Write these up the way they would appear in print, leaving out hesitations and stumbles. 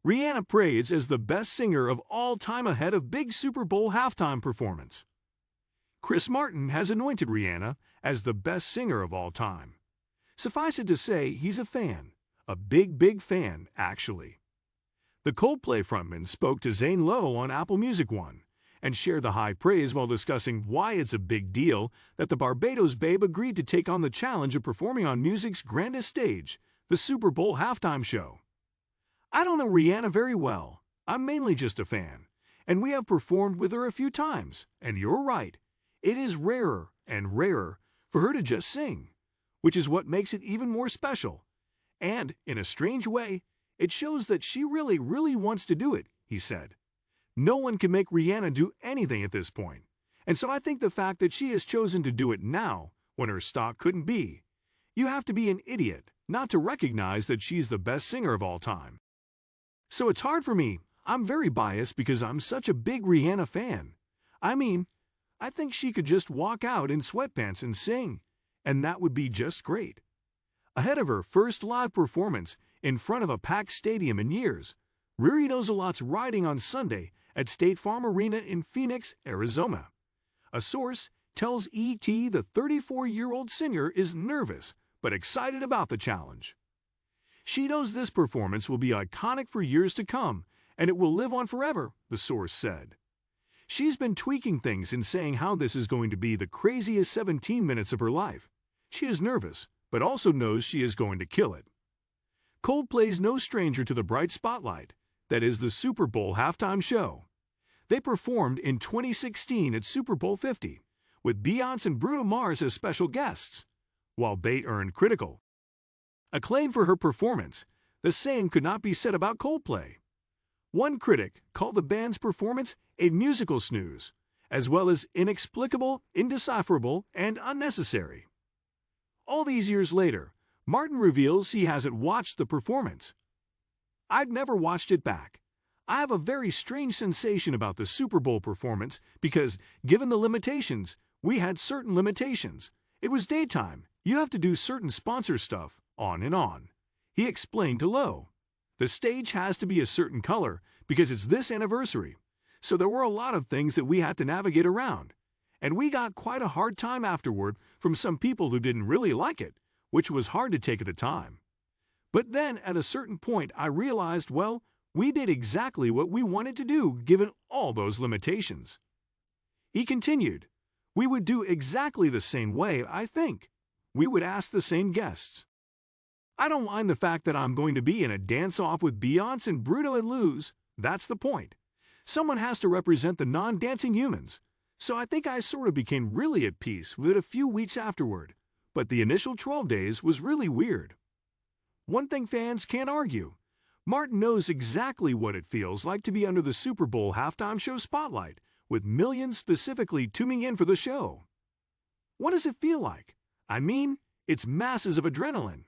Rihanna praised as the best singer of all time ahead of big Super Bowl halftime performance. Chris Martin has anointed Rihanna as the best singer of all time. Suffice it to say, he's a fan. A big fan, actually. The Coldplay frontman spoke to Zane Lowe on Apple Music One and shared the high praise while discussing why it's a big deal that the Barbados babe agreed to take on the challenge of performing on music's grandest stage, the Super Bowl halftime show. "I don't know Rihanna very well. I'm mainly just a fan, and we have performed with her a few times, and you're right. It is rarer and rarer for her to just sing, which is what makes it even more special. And, in a strange way, it shows that she really wants to do it," he said. "No one can make Rihanna do anything at this point, and so I think the fact that she has chosen to do it now, when her stock couldn't be, you have to be an idiot not to recognize that she's the best singer of all time. So it's hard for me. I'm very biased because I'm such a big Rihanna fan. I mean, I think she could just walk out in sweatpants and sing, and that would be just great." Ahead of her first live performance in front of a packed stadium in years, Riri knows a lot's riding on Sunday at State Farm Arena in Phoenix, Arizona. A source tells ET the 34-year-old singer is nervous but excited about the challenge. "She knows this performance will be iconic for years to come, and it will live on forever," the source said. She's been tweaking things and saying how this is going to be the craziest 17 minutes of her life. She is nervous, but also knows she is going to kill it. Coldplay's no stranger to the bright spotlight, that is the Super Bowl halftime show. They performed in 2016 at Super Bowl 50, with Beyoncé and Bruno Mars as special guests. While Bey earned critical acclaim for her performance, the same could not be said about Coldplay. One critic called the band's performance a musical snooze, as well as inexplicable, indecipherable, and unnecessary. All these years later, Martin reveals he hasn't watched the performance. "I've never watched it back. I have a very strange sensation about the Super Bowl performance because, given the limitations, we had certain limitations. It was daytime. You have to do certain sponsor stuff, on and on," he explained to Lowe. "The stage has to be a certain color because it's this anniversary, so there were a lot of things that we had to navigate around. And we got quite a hard time afterward from some people who didn't really like it, which was hard to take at the time. But then at a certain point I realized, well, we did exactly what we wanted to do given all those limitations." He continued, "We would do exactly the same way, I think. We would ask the same guests. I don't mind the fact that I'm going to be in a dance-off with Beyoncé and Bruno and lose. That's the point. Someone has to represent the non-dancing humans. So I think I sort of became really at peace with it a few weeks afterward. But the initial 12 days was really weird." One thing fans can't argue. Martin knows exactly what it feels like to be under the Super Bowl halftime show spotlight, with millions specifically tuning in for the show. What does it feel like? I mean, it's masses of adrenaline.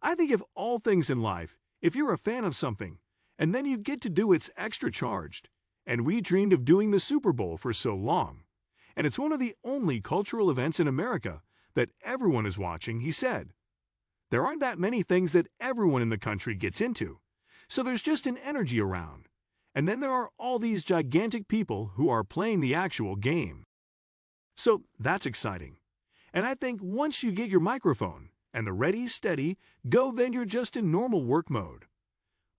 I think of all things in life, if you're a fan of something, and then you get to do it's extra charged. And we dreamed of doing the Super Bowl for so long. And it's one of the only cultural events in America that everyone is watching, he said. There aren't that many things that everyone in the country gets into, so there's just an energy around. And then there are all these gigantic people who are playing the actual game. So that's exciting. And I think once you get your microphone and the ready, steady, go, then you're just in normal work mode.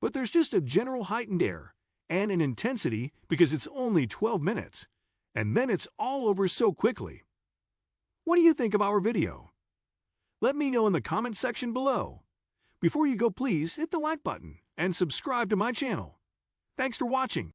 But there's just a general heightened air and an intensity because it's only 12 minutes, and then it's all over so quickly. What do you think of our video? Let me know in the comment section below. Before you go, please hit the like button and subscribe to my channel. Thanks for watching.